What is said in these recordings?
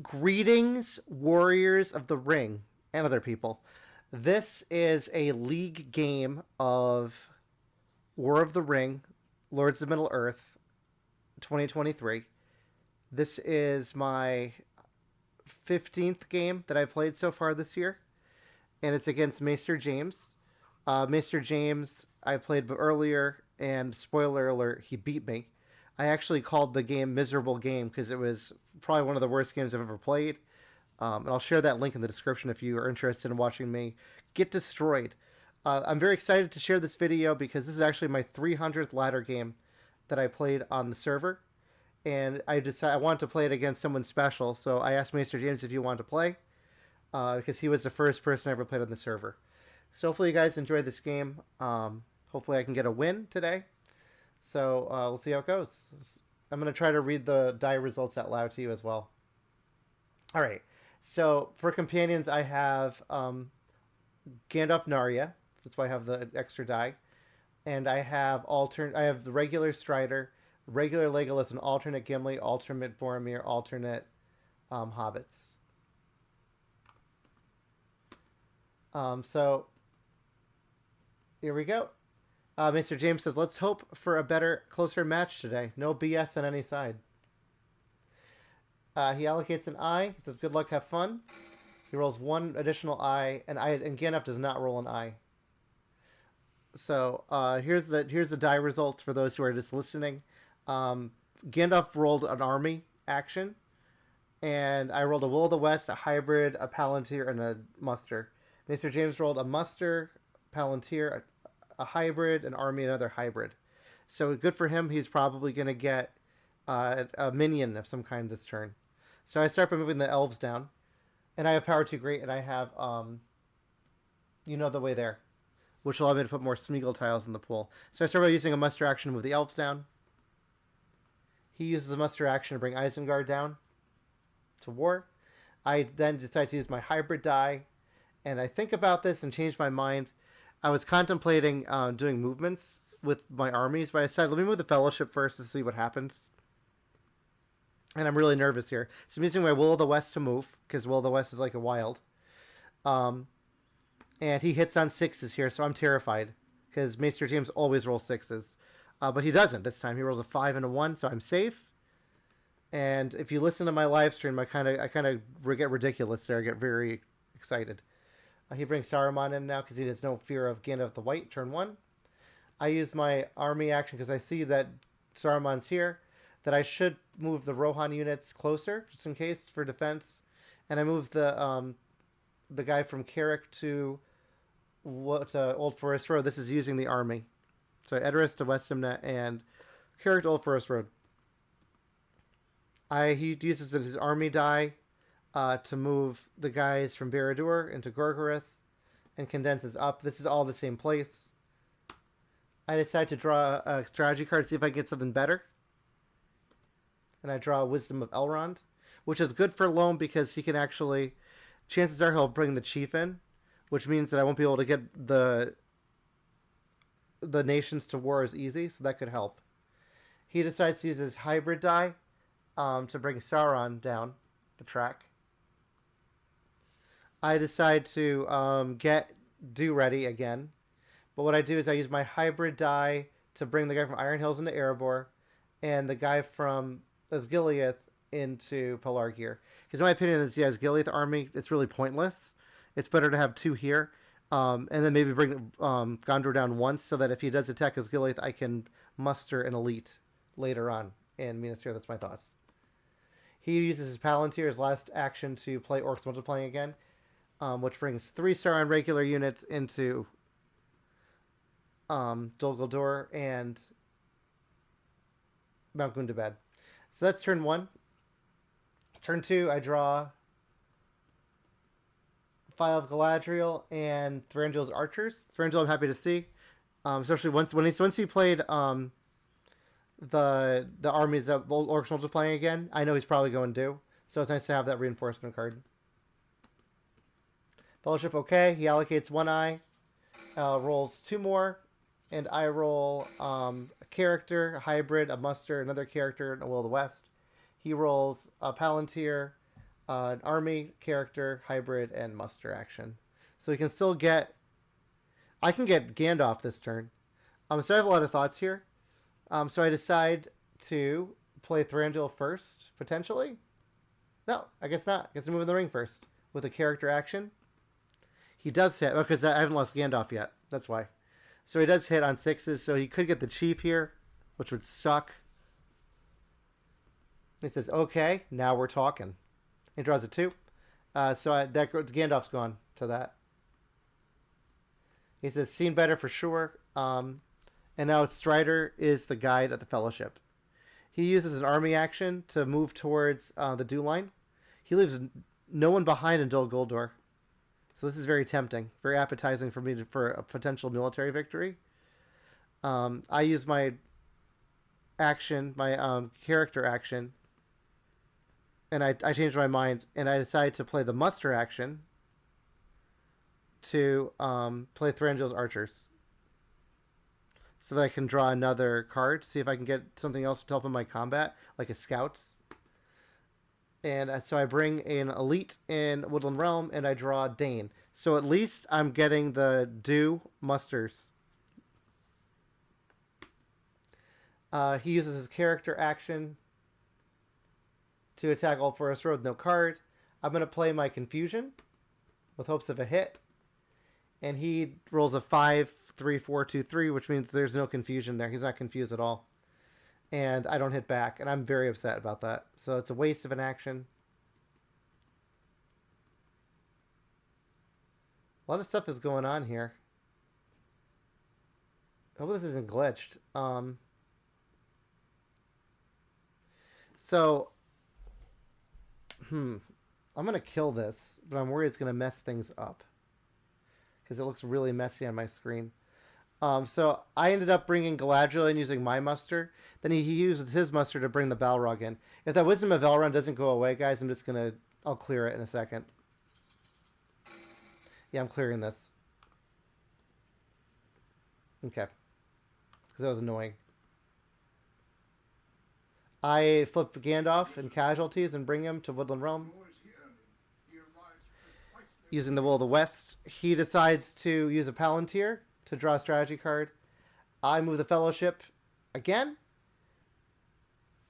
Greetings, warriors of the ring and other people. This is a league game of War of the Ring, Lords of Middle Earth 2023. This is my 15th game that I've played so far this year, and it's against Mestre James. Mestre James, I played earlier, and spoiler alert, he beat me. I actually called the game Miserable Game because it was probably one of the worst games I've ever played. And I'll share that link in the description if you are interested in watching me get destroyed. I'm very excited to share this video because this is actually my 300th ladder game that I played on the server. And I decided I wanted to play it against someone special, so I asked Mestre James if he wanted to play because he was the first person I ever played on the server. So hopefully you guys enjoy this game. Hopefully I can get a win today. So we'll see how it goes. I'm going to try to read the die results out loud to you as well. All right. So for companions, I have Gandalf Narya. That's why I have the extra die. And I have I have the regular Strider, regular Legolas, and alternate Gimli, alternate Boromir, alternate Hobbits. So here we go. Mr. James says, let's hope for a better, closer match today. No BS on any side. He allocates an eye. He says, good luck, have fun. He rolls one additional eye, and Gandalf does not roll an eye. So here's the die results for those who are just listening. Gandalf rolled an army action, and I rolled a Will of the West, a hybrid, a Palantir, and a muster. Mr. James rolled a muster, Palantir, a hybrid, an army, another hybrid. So good for him. He's probably going to get a minion of some kind this turn. So I start by moving the elves down, and I have power 2 great, and I have you know the way there, which will allow me to put more Smeagol tiles in the pool. So I start by using a muster action to move the elves down. He uses a muster action to bring Isengard down to war. I then decide to use my hybrid die, and I think about this and change my mind. I was contemplating doing movements with my armies, but I decided let me move the Fellowship first to see what happens. And I'm really nervous here. So I'm using my Will of the West to move, because Will of the West is like a wild. And he hits on 6s here, so I'm terrified, because Mestre James always rolls 6s. But he doesn't this time. He rolls a 5 and a 1, so I'm safe. And if you listen to my live stream, I kind of get ridiculous there. I get very excited. He brings Saruman in now because he has no fear of Gandalf the White, turn 1. I use my army action because I see that Saruman's here, that I should move the Rohan units closer, just in case, for defense. And I move the guy from Carrick to Old Forest Road. This is using the army. So Edoras to Westamnet and Carrick to Old Forest Road. He uses his army die to move the guys from Barad-dûr into Gorgoroth and condenses up. This is all the same place. I decide to draw a strategy card to see if I can get something better. And I draw Wisdom of Elrond, which is good for LOME because he can actually, chances are he'll bring the chief in, which means that I won't be able to get the nations to war as easy, so that could help. He decides to use his hybrid die to bring Sauron down the track. I decide to do ready again. But what I do is I use my hybrid die to bring the guy from Iron Hills into Erebor and the guy from Osgiliath into Pelargir. Because in my opinion, is the Osgiliath army, it's really pointless. It's better to have 2 here. And then maybe bring Gondor down once so that if he does attack Osgiliath, I can muster an elite later on in Minas Tirith. That's my thoughts. He uses his Palantir, his last action, to play Orcs Multiplying again, which brings 3 Sauron regular units into Dol Guldur and Mount Gundabad. So that's turn 1. Turn 2, I draw File of Galadriel and Thranduil's Archers. Thranduil I'm happy to see, especially once he played the armies of Orcs Multiplying again. I know he's probably going to do, so it's nice to have that reinforcement card. Fellowship, okay. He allocates 1 eye, rolls 2 more, and I roll a character, a hybrid, a muster, another character, and a Will of the West. He rolls a Palantir, An army, character, hybrid, and muster action. So we can still get. I can get Gandalf this turn. So I have a lot of thoughts here. So I decide to play Thranduil first, potentially. No, I guess not. I guess I'm moving the ring first with a character action. He does hit because I haven't lost Gandalf yet. That's why. So he does hit on sixes. So he could get the chief here, which would suck. He says, "Okay, now we're talking." He draws a two. Gandalf's gone to that. He says, "Seen better for sure." And now Strider is the guide at the Fellowship. He uses an army action to move towards the dew line. He leaves no one behind in Dol Guldur. So this is very tempting, very appetizing for me for a potential military victory. I use my action, my character action, and I changed my mind, and I decided to play the muster action to play Thranduil's archers. So that I can draw another card, see if I can get something else to help in my combat, like a scouts. And so I bring an elite in Woodland Realm, and I draw Dane. So at least I'm getting the Dew musters. He uses his character action to attack Old Forest Road with no card. I'm going to play my Confusion with hopes of a hit. And he rolls a 5-3-4-2-3, which means there's no confusion there. He's not confused at all. And I don't hit back, and I'm very upset about that. So it's a waste of an action. A lot of stuff is going on here. I hope this isn't glitched. I'm going to kill this, but I'm worried it's going to mess things up. Because it looks really messy on my screen. So I ended up bringing Galadriel and using my muster. Then he uses his muster to bring the Balrog in. If that Wisdom of Elrond doesn't go away, guys, I'm just going to... I'll clear it in a second. Yeah, I'm clearing this. Okay. Because that was annoying. I flip Gandalf and casualties and bring him to Woodland Realm. Using the Will of the West. He decides to use a Palantir to draw a strategy card. I move the Fellowship again.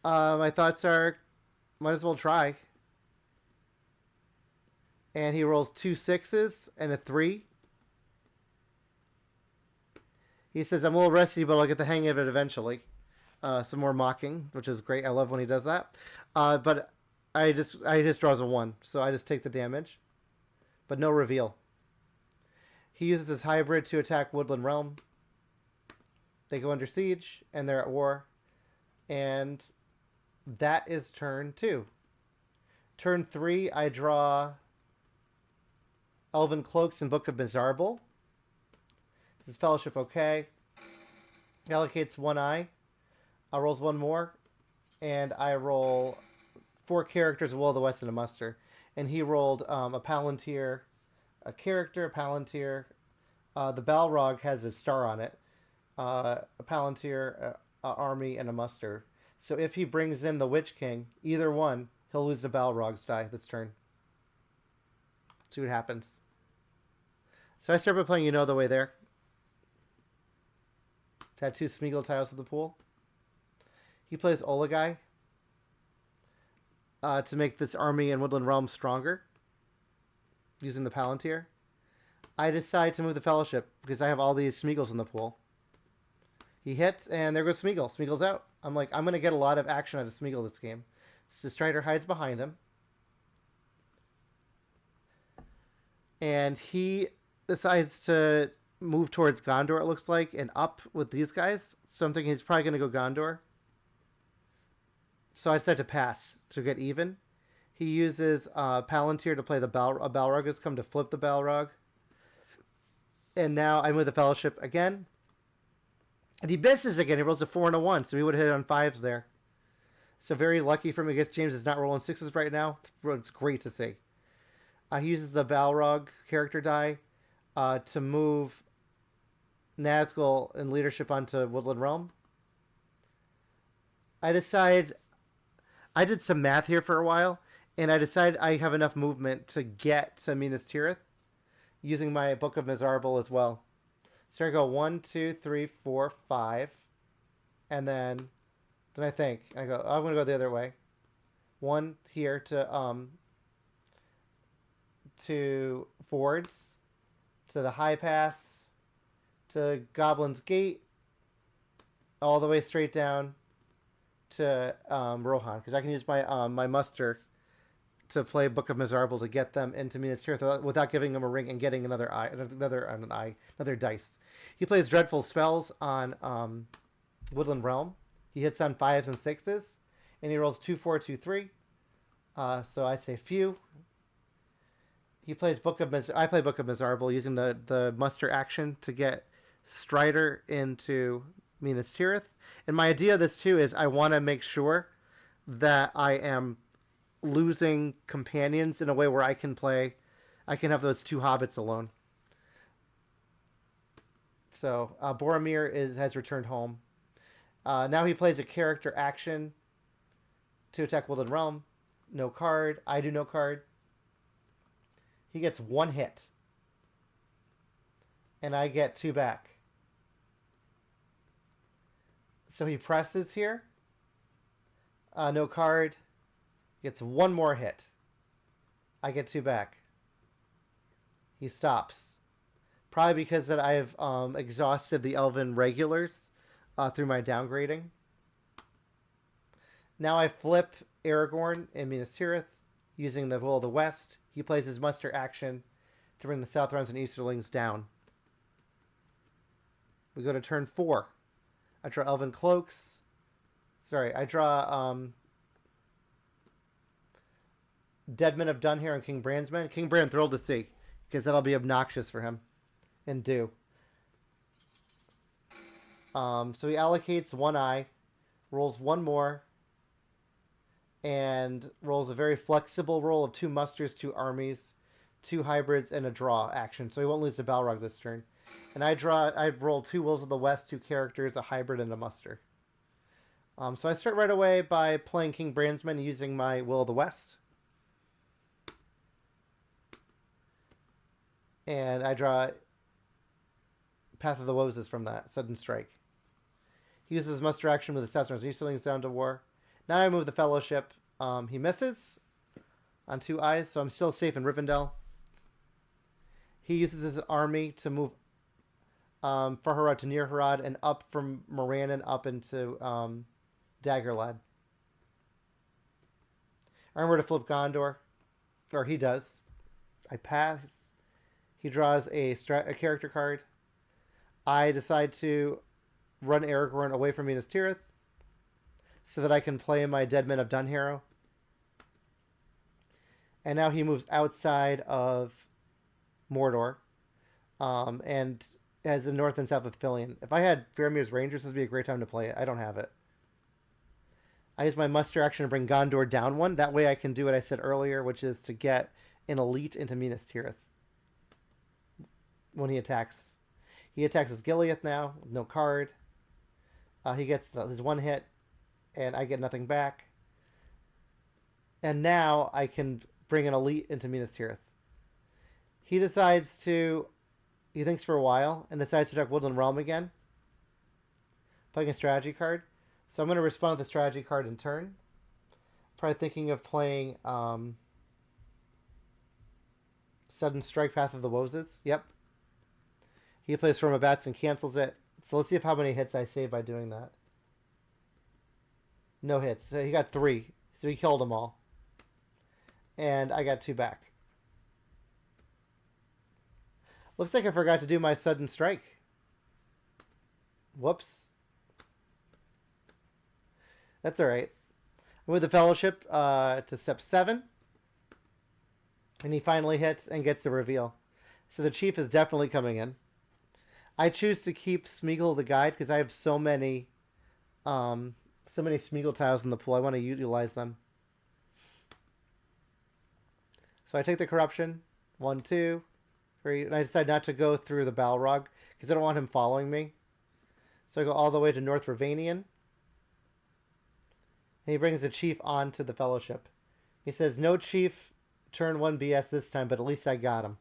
My thoughts are, might as well try. And he rolls 2 6s and a 3. He says, "I'm a little rusty, but I'll get the hang of it eventually." Some more mocking, which is great. I love when he does that. But I just draws a 1, so I just take the damage. But no reveal. He uses his hybrid to attack Woodland Realm. They go under siege, and they're at war. And that is turn 2. Turn 3, I draw Elven Cloaks and Book of Mizarble. This is Fellowship okay. He allocates 1 eye. I rolls 1 more. And I roll 4 characters, Will of the West, and a muster. And he rolled a Palantir, a character, a Palantir. The Balrog has a star on it. A Palantir, a army, and a muster. So if he brings in the Witch King, either one, he'll lose the Balrog's die this turn. See what happens. So I start by playing You Know the Way There. To add 2 Smeagol tiles to the pool. He plays Olagai. To make this army in Woodland Realm stronger. Using the Palantir. I decide to move the Fellowship because I have all these Smeagols in the pool. He hits, and there goes Smeagol. Smeagol's out. I'm like, I'm going to get a lot of action out of Smeagol this game. So Strider hides behind him. And he decides to move towards Gondor, it looks like, and up with these guys. So I'm thinking he's probably going to go Gondor. So I decide to pass to get even. He uses Palantir to play the Balrog has come to flip the Balrog. And now I move the Fellowship again. And he misses again. He rolls a 4 and a 1, so he would have hit on 5s there. So very lucky for me. I guess James is not rolling 6s right now. It's great to see. He uses the Balrog character die to move Nazgul in leadership onto Woodland Realm. I did some math here for a while, And I decide I have enough movement to get to Minas Tirith using my Book of Mizarble as well. So I go 1, 2, 3, 4, 5, and then I think I go. Oh, I'm gonna go the other way. One here to Fords, to the High Pass, to Goblin's Gate, all the way straight down to Rohan, because I can use my muster to play Book of Mizarble to get them into Minas Tirith without giving them a ring and getting another dice. He plays Dreadful Spells on Woodland Realm. He hits on 5s and 6s, and he rolls 2, 4, 2, 3. So I say few. He plays I play Book of Mizarble using the muster action to get Strider into Minas Tirith. And my idea of this too is I want to make sure that I am losing companions in a way where I can have those 2 hobbits alone. So Boromir has returned home. Now he plays a character action to attack Woodland Realm. No card. I do no card. He gets 1 hit. And I get 2 back. So he presses here. No card. Gets 1 more hit. I get 2 back. He stops. Probably because that I've exhausted the Elven regulars through my downgrading. Now I flip Aragorn in Minas Tirith using the Will of the West. He plays his muster action to bring the Southrons and Easterlings down. We go to turn 4. I draw Elven Cloaks. Sorry, I draw Deadman of Dunhere and King Brandsman. King Brand thrilled to see, because that'll be obnoxious for him. And do. So he allocates 1 eye, rolls 1 more, and rolls a very flexible roll of 2 musters, 2 armies, 2 hybrids, and a draw action. So he won't lose to Balrog this turn. And I roll 2 Wills of the West, 2 characters, a hybrid, and a muster. So I start right away by playing King Brandsman using my Will of the West. And I draw Path of the Woes from that, Sudden Strike. He uses his muster action with the Southrons and Easterlings down to war. Now I move the Fellowship. He misses on 2 eyes, so I'm still safe in Rivendell. He uses his army to move Farharad to Near Harad and up from Morannon up into Daggerlad. I remember to flip Gondor, or he does. I pass. He draws a character card. I decide to run Aragorn away from Minas Tirith so that I can play my Deadman of Dunharrow. And now he moves outside of Mordor and has the north and south of Filion. If I had Faramir's Rangers, this would be a great time to play it. I don't have it. I use my muster action to bring Gondor down 1. That way I can do what I said earlier, which is to get an elite into Minas Tirith when he attacks. He attacks as Gileath now, with no card. He gets his 1 hit, and I get nothing back. And now I can bring an elite into Minas Tirith. He decides to... He thinks for a while, and decides to attack Woodland Realm again. Playing a strategy card. So I'm going to respond to the strategy card in turn. Probably thinking of playing Sudden Strike, Path of the Woses. Yep. He plays Storm of Bats and cancels it. So let's see how many hits I save by doing that. No hits. So he got 3. So he killed them all. And I got 2 back. Looks like I forgot to do my Sudden Strike. Whoops. That's alright. With the Fellowship to step 7. And he finally hits and gets the reveal. So the Chief is definitely coming in. I choose to keep Smeagol the Guide because I have so many Smeagol tiles in the pool. I want to utilize them. So I take the Corruption. 1, 2, 3. And I decide not to go through the Balrog because I don't want him following me. So I go all the way to North Ravanian. And he brings the Chief onto the Fellowship. He says, no chief turn 1 BS this time, but at least I got him.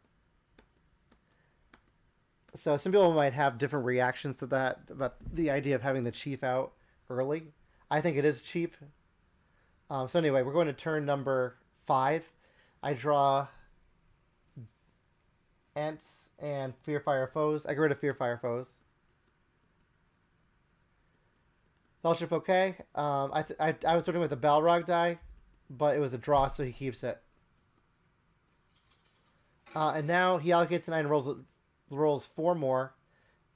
So some people might have different reactions to that, about the idea of having the chief out early. I think it is cheap. So anyway, we're going to turn number 5. I draw Ents and Fear Fire Foes. I get rid of Fear Fire Foes. Fellowship okay. I was starting with a Balrog die, but it was a draw, so he keeps it. And now he allocates 9 and rolls 4 more,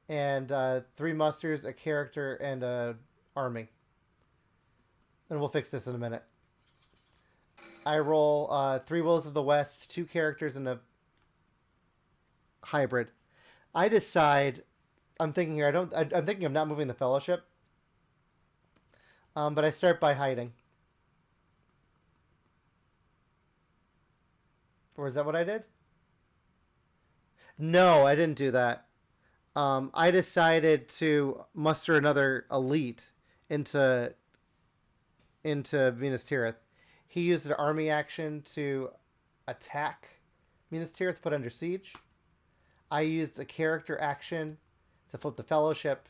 and 3 musters, a character, and a army. And we'll fix this in a minute. I roll 3 Wills of the West, 2 characters, and a hybrid. I decide. I'm thinking here. I'm thinking of not moving the Fellowship. But I start by hiding. Or is that what I did? No, I didn't do that. I decided to muster another elite into Minas Tirith. He used an army action to attack Minas Tirith, put under siege. I used a character action to flip the Fellowship,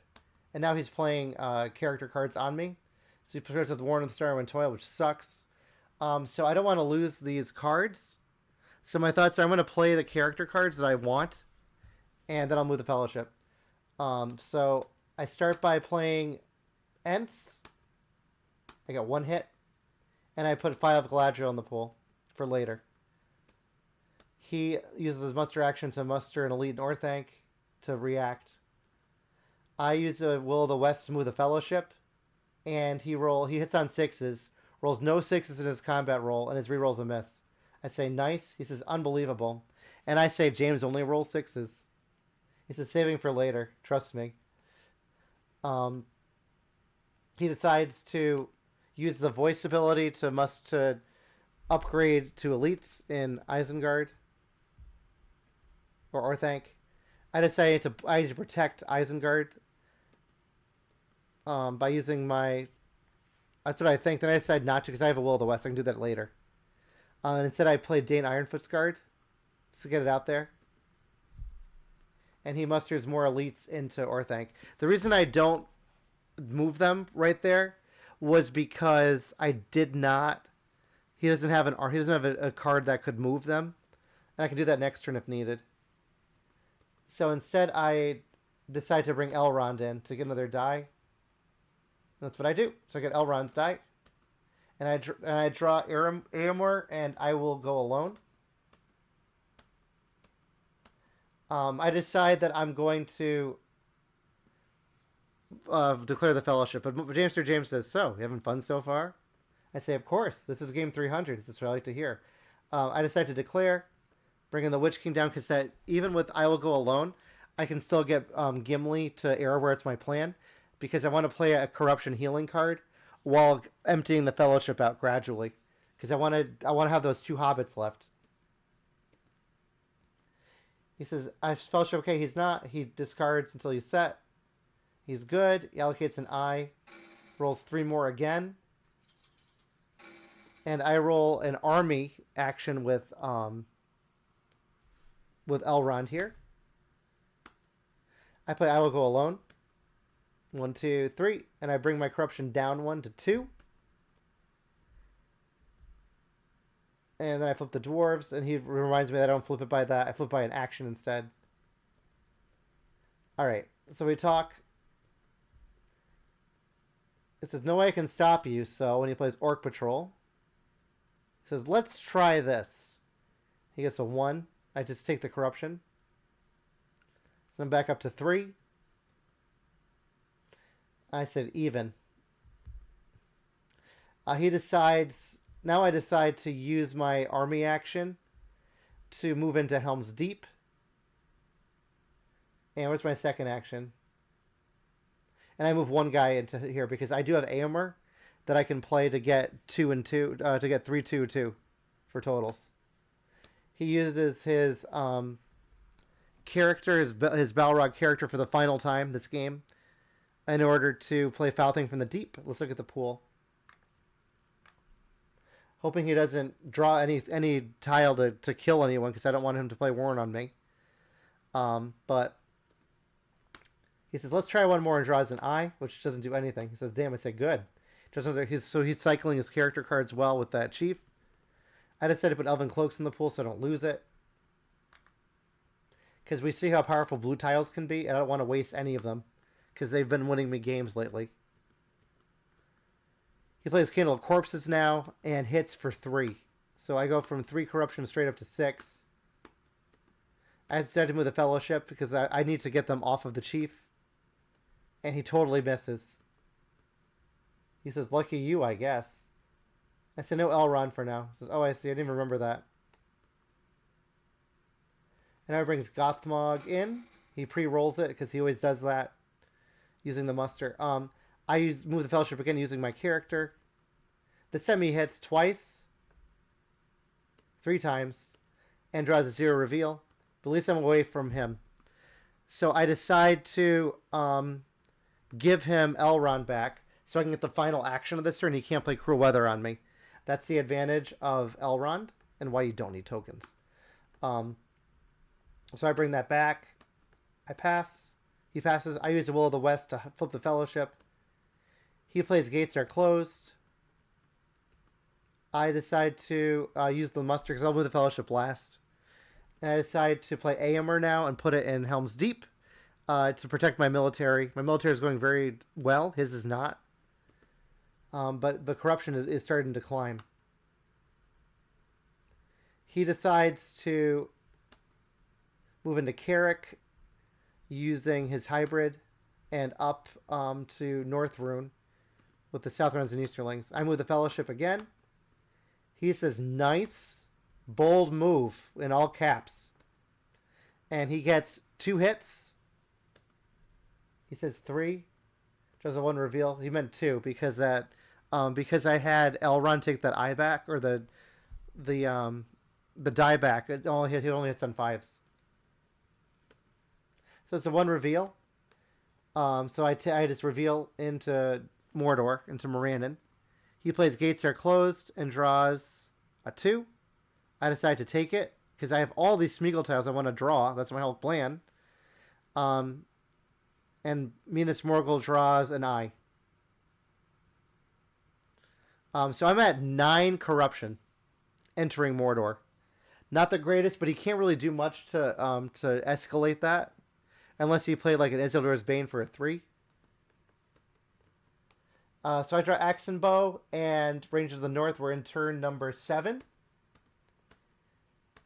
and now he's playing character cards on me. So he prepares with Warren of the Starwind Toil, which sucks. So I don't want to lose these cards. So my thoughts are I'm going to play the character cards that I want, and then I'll move the Fellowship. So I start by playing Ents. I got 1 hit, and I put 5 Galadriel in the pool for later. He uses his muster action to muster an elite Northanc to react. I use a Will of the West to move the Fellowship, and he hits on 6s, rolls no 6s in his combat roll, and his rerolls a miss. I say, nice. He says, unbelievable. And I say, James only rolls 6s. He says, saving for later. Trust me. He decides to use the voice ability to upgrade to elites in Isengard or Orthanc. I decided to protect Isengard by using my. That's what I think. Then I decided not to because I have a Will of the West. I can do that later. And instead, I played Dane Ironfoot's Guard just to get it out there. And he musters more elites into Orthanc. The reason I don't move them right there was because I did not. He doesn't have a card that could move them, and I can do that next turn if needed. So instead, I decide to bring Elrond in to get another die. That's what I do. So I get Elrond's die, and I draw Éomer, and I will go alone. I decide that I'm going to declare the Fellowship, but Mestre James says, "So, you having fun so far?" I say, "Of course. This is game 300. This is what I like to hear." I decide to declare, bringing the Witch King down because that even with I will go alone, I can still get Gimli to arrow where it's my plan because I want to play a corruption healing card while emptying the Fellowship out gradually because I want to have those 2 hobbits left. He says, "I Fellowship okay." He's not. He discards until he's set. He's good. He allocates an eye, rolls 3 more again. And I roll an army action with Elrond here. I play I will go alone. 1, 2, 3, and I bring my corruption down 1 to 2. And then I flip the dwarves, and he reminds me that I don't flip it by that. I flip by an action instead. All right, so we talk. It says, no way I can stop you, so when he plays Orc Patrol, he says, let's try this. He gets a 1. I just take the corruption. So I'm back up to 3. I said even. He decides. Now I decide to use my army action to move into Helm's Deep. And what's my second action? And I move 1 guy into here because I do have Éomer that I can play to get 2 and 2 to get 3, 2, 2 for totals. He uses his character, his Balrog character for the final time this game in order to play Foul Thing from the Deep. Let's look at the pool. hoping he doesn't draw any tile to kill anyone because I don't want him to play Warren on me. But he says, let's try one more, and draws an eye, which doesn't do anything. He says, damn, I said good. So he's cycling his character cards well with that chief. I decided to put Elven Cloaks in the pool so I don't lose it. Because we see how powerful blue tiles can be, and I don't want to waste any of them. Because they've been winning me games lately. He plays Candle of Corpses now, and hits for 3. So I go from 3 corruption straight up to 6. I decided to move the Fellowship because I need to get them off of the chief. And he totally misses. He says, lucky you, I guess. I said, no Elrond for now. He says, oh, I see. I didn't even remember that. And now he brings Gothmog in. He pre-rolls it because he always does that using the muster. I move the Fellowship again using my character. This time he hits twice. 3 times. And draws a 0 reveal. But at least I'm away from him. So I decide to give him Elrond back so I can get the final action of this turn. He can't play Cruel Weather on me. That's the advantage of Elrond and why you don't need tokens. So I bring that back. I pass. He passes. I use the Will of the West to flip the Fellowship. He plays Gates Are Closed. I decide to use the muster because I'll move the Fellowship last. And I decide to play Aemir now and put it in Helm's Deep to protect my military. My military is going very well. His is not. But the corruption is starting to climb. He decides to move into Carrick using his hybrid and up to North Rune with the South Runes and Easterlings. I move the Fellowship again. He says, nice, bold move in all caps. And he gets 2 hits. He says 3. Just a 1 reveal. He meant 2 because that because I had Elrond take that eye back or the die back. It only hits on 5s. So it's a 1 reveal. So I just reveal into Mordor, into Morannon. He plays Gates Are Closed and draws a 2. I decide to take it because I have all these Smeagol tiles I want to draw. That's my whole plan. And Minas Morgul draws an eye. So I'm at 9 corruption entering Mordor. Not the greatest, but he can't really do much to escalate that. Unless he played like an Isildur's Bane for a 3. So I draw Axe and Bow and Rangers of the North. We're in turn number 7.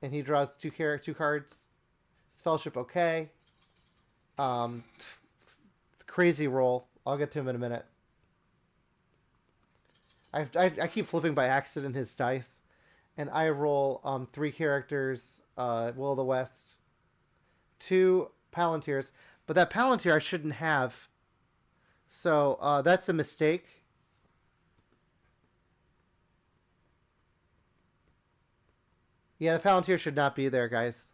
And he draws 2 cards. Fellowship, okay. Crazy roll. I'll get to him in a minute. I keep flipping by accident his dice. And I roll 3 characters. Will of the West. 2 Palantirs. But that Palantir I shouldn't have. So that's a mistake. Yeah, the Palantir should not be there, guys.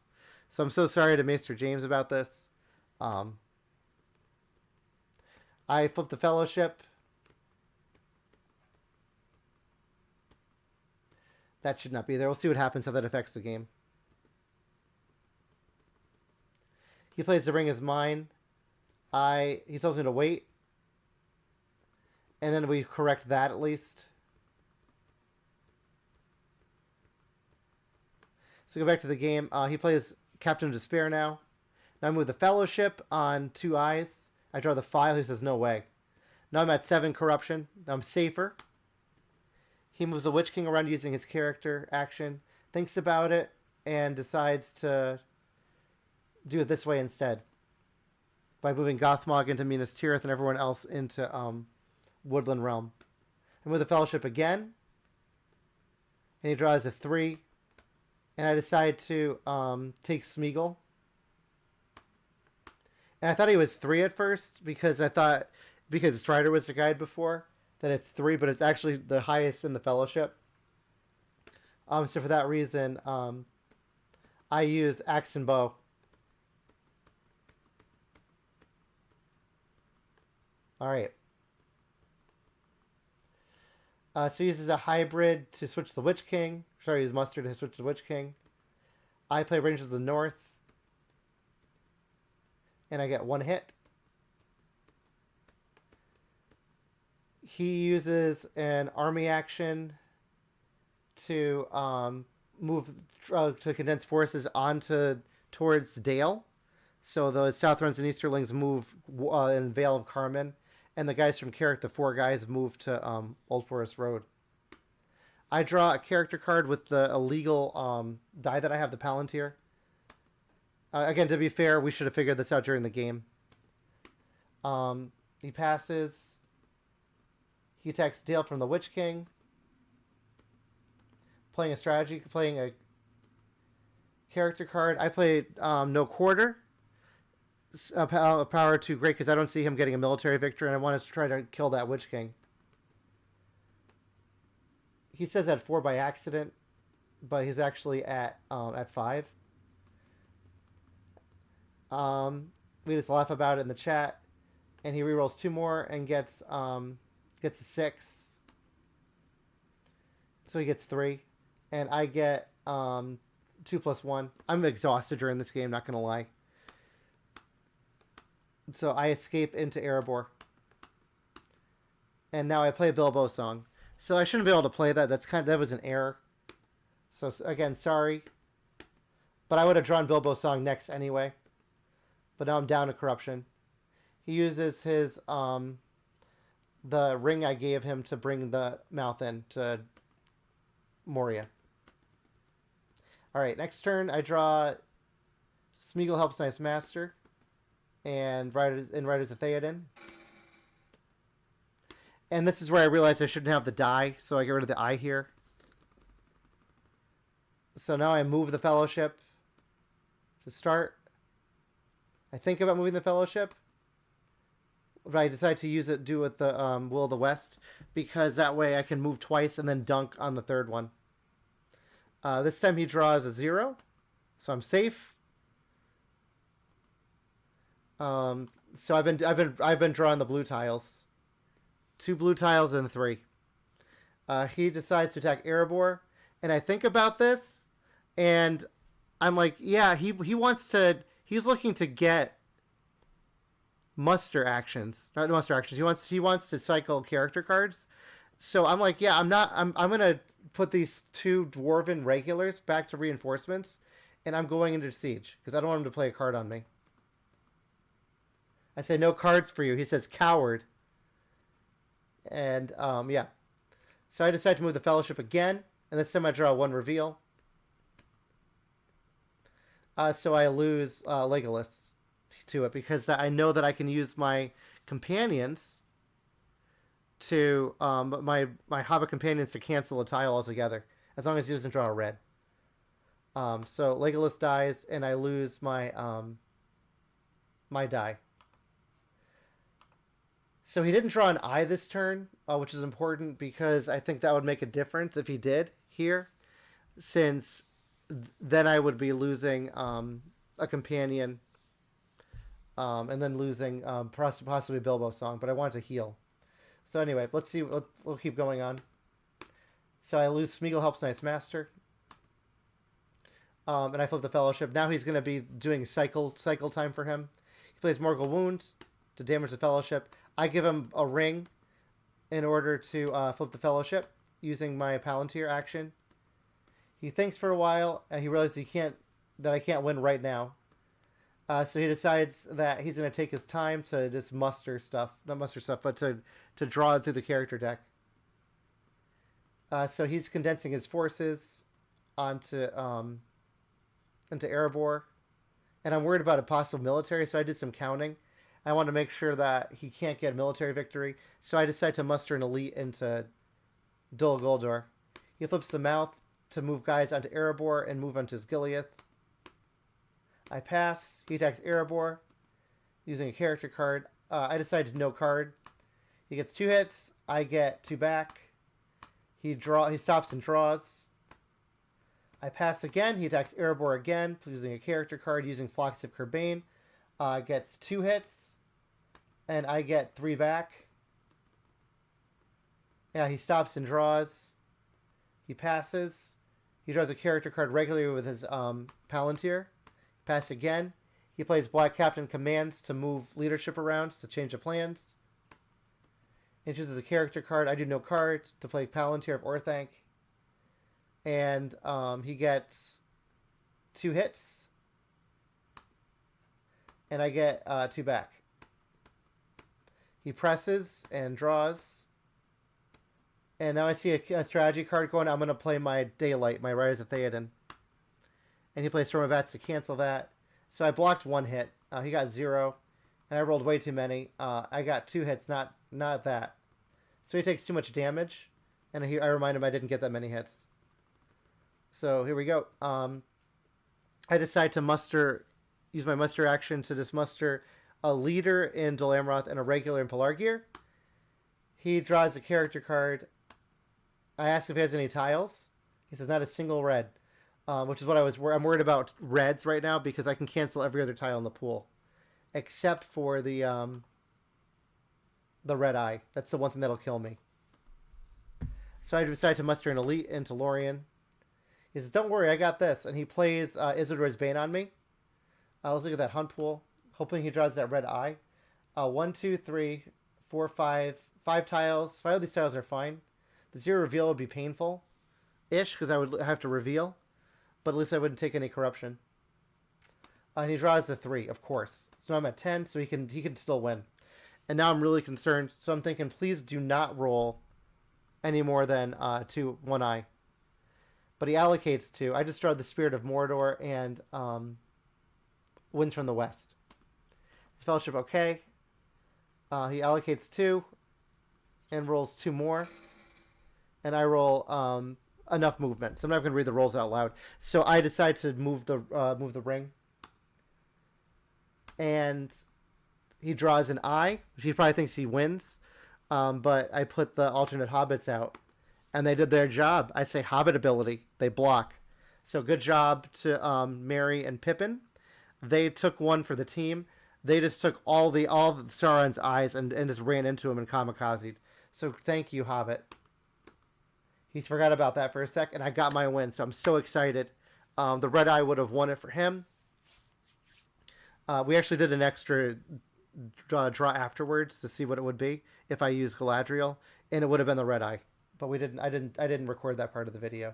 So I'm so sorry to Mestre James about this. I flip the Fellowship. That should not be there. We'll see what happens, how that affects the game. He plays The Ring Is Mine. He tells me to wait. And then we correct that at least. So go back to the game. He plays Captain of Despair now. Now I move the Fellowship on 2 eyes. I draw the file. He says, no way. Now I'm at 7 corruption. Now I'm safer. He moves the Witch King around using his character action. Thinks about it. And decides to do it this way instead. By moving Gothmog into Minas Tirith and everyone else into Woodland Realm. And with the Fellowship again. And he draws a 3. And I decide to take Smeagol. And I thought he was 3 at first because Strider was the guide before that it's 3, but it's actually the highest in the Fellowship. So for that reason, I use Axe and Bow. All right. So he uses a hybrid to switch the Witch King. Sorry, use Mustard to switch the Witch King. I play Rangers of the North. And I get 1 hit. He uses an army action to move to condense forces onto towards Dale. So the Southrons and Easterlings move in Vale of Carmen, and the guys from Carrick, the 4 guys, move to Old Forest Road. I draw a character card with the illegal die that I have, the Palantir. Again, to be fair, we should have figured this out during the game. He passes. He attacks Dale from the Witch King. Playing a strategy, playing a character card. I played No Quarter. Power 2 great because I don't see him getting a military victory, and I wanted to try to kill that Witch King. He says at 4 by accident, but he's actually at 5. We just laugh about it in the chat, and he rerolls 2 more and gets a 6. So he gets 3, and I get 2 plus 1. I'm exhausted during this game, not gonna lie. So I escape into Erebor, and now I play Bilbo Song. So I shouldn't be able to play that. That was an error. So again, sorry. But I would have drawn Bilbo Song next anyway. But now I'm down to Corruption. He uses his the ring I gave him to bring the mouth in to Moria. Alright, next turn I draw Smeagol Helps Nice Master and Riders of Theoden. And this is where I realized I shouldn't have the die, so I get rid of the eye here. So now I move the Fellowship to start. I think about moving the Fellowship, but I decide to do with the Will of the West, because that way I can move twice and then dunk on the third one. This time he draws a 0, so I'm safe. So I've been drawing the blue tiles. 2 blue tiles and 3. He decides to attack Erebor, and I think about this, and I'm like, yeah, he wants to. He's looking to get muster actions, not muster actions. He wants to cycle character cards. So I'm like, yeah, I'm gonna put these 2 dwarven regulars back to reinforcements, and I'm going into siege because I don't want him to play a card on me. I say no cards for you. He says coward. And yeah, so I decide to move the Fellowship again, and this time I draw 1 reveal. So I lose Legolas to it because I know that I can use my companions to my Hobbit companions to cancel a tile altogether, as long as he doesn't draw a red. So Legolas dies, and I lose my my die. So he didn't draw an eye this turn, which is important because I think that would make a difference if he did here, since then I would be losing a companion and then losing possibly Bilbo Song, but I want to heal. So anyway, let's see. We'll keep going on. So I lose Smeagol Helps Nice Master. And I flip the Fellowship. Now he's going to be doing cycle time for him. He plays Morgul Wound to damage the Fellowship. I give him a ring in order to flip the Fellowship using my Palantir action. He thinks for a while, and he realizes that I can't win right now. So he decides that he's going to take his time to just not muster stuff, but to draw it through the character deck. So he's condensing his forces into Erebor, and I'm worried about a possible military, so I did some counting. I want to make sure that he can't get a military victory, so I decide to muster an elite into Dol Guldur. He flips the mouth to move guys onto Erebor and move onto Osgiliath. I pass. He attacks Erebor using a character card. I decide to no card. He gets 2 hits. I get 2 back. He stops and draws. I pass again. He attacks Erebor again using a character card using Flocks of Kerbane. Gets 2 hits. And I get 3 back. Yeah, he stops and draws. He passes. He draws a character card regularly with his Palantir. Pass again. He plays Black Captain commands to move leadership around to change the plans. He chooses a character card. I do no card to play Palantir of Orthanc. And he gets 2 hits. And I get 2 back. He presses and draws. And now I see a strategy card going. I'm going to play my Daylight, my Riders of Theoden. And he plays Storm of Vats to cancel that. So I blocked 1 hit. He got 0. And I rolled way too many. I got 2 hits, not that. So he takes too much damage. And I remind him I didn't get that many hits. So here we go. I decide to use my muster action to just muster a leader in Dol Amroth and a regular in Pelargir. He draws a character card. I ask if he has any tiles. He says not a single red, which is what I'm worried about reds right now because I can cancel every other tile in the pool, except for the red eye. That's the one thing that'll kill me. So I decide to muster an elite into Lorien. He says, "Don't worry, I got this," and he plays Isildur's Bane on me. Let's look at that hunt pool. Hoping he draws that red eye. 1, 2, 3, 4, 5 tiles. 5 of these tiles are fine. The 0 reveal would be painful-ish because I would have to reveal, but at least I wouldn't take any corruption. And he draws the 3, of course. So now I'm at 10, so he can still win. And now I'm really concerned. So I'm thinking, please do not roll any more than 1 eye. But he allocates 2. I just draw the Spirit of Mordor and Winds from the West. His Fellowship, okay. He allocates 2 and rolls 2 more. And I roll enough movement. So I'm not going to read the rolls out loud. So I decide to move the ring. And he draws an eye, which he probably thinks he wins. But I put the alternate hobbits out. And they did their job. I say hobbit ability. They block. So good job to Merry and Pippin. They took 1 for the team. They just took all of Sauron's eyes and just ran into him and kamikazed. So thank you, Hobbit. He forgot about that for a sec, and I got my win. So I'm so excited. The red eye would have won it for him. We actually did an extra draw afterwards to see what it would be if I used Galadriel, and it would have been the red eye. But we didn't. I didn't record that part of the video.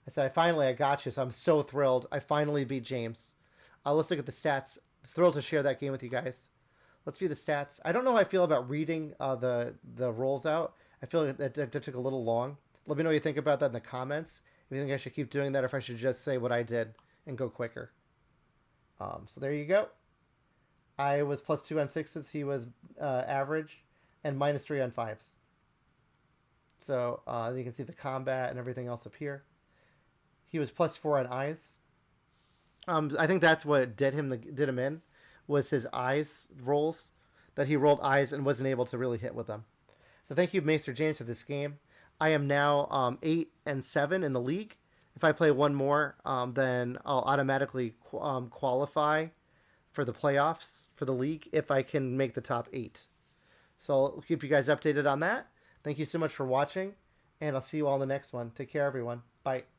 I said, I got you. So I'm so thrilled. I finally beat James. Let's look at the stats. Thrilled to share that game with you guys. Let's view the stats. I don't know how I feel about reading the rolls out. I feel like that took a little long. Let me know what you think about that in the comments. If you think I should keep doing that, or if I should just say what I did and go quicker. So there you go. I was +2 on 6s. He was average, and -3 on 5s. So you can see the combat and everything else up here. He was +4 on eyes. I think that's what did him in, was his eyes rolls, that he rolled eyes and wasn't able to really hit with them. So thank you, Mestre James, for this game. I am now 8-7 in the league. If I play 1 more, then I'll automatically qualify for the playoffs for the league if I can make the top 8. So I'll keep you guys updated on that. Thank you so much for watching, and I'll see you all in the next one. Take care, everyone. Bye.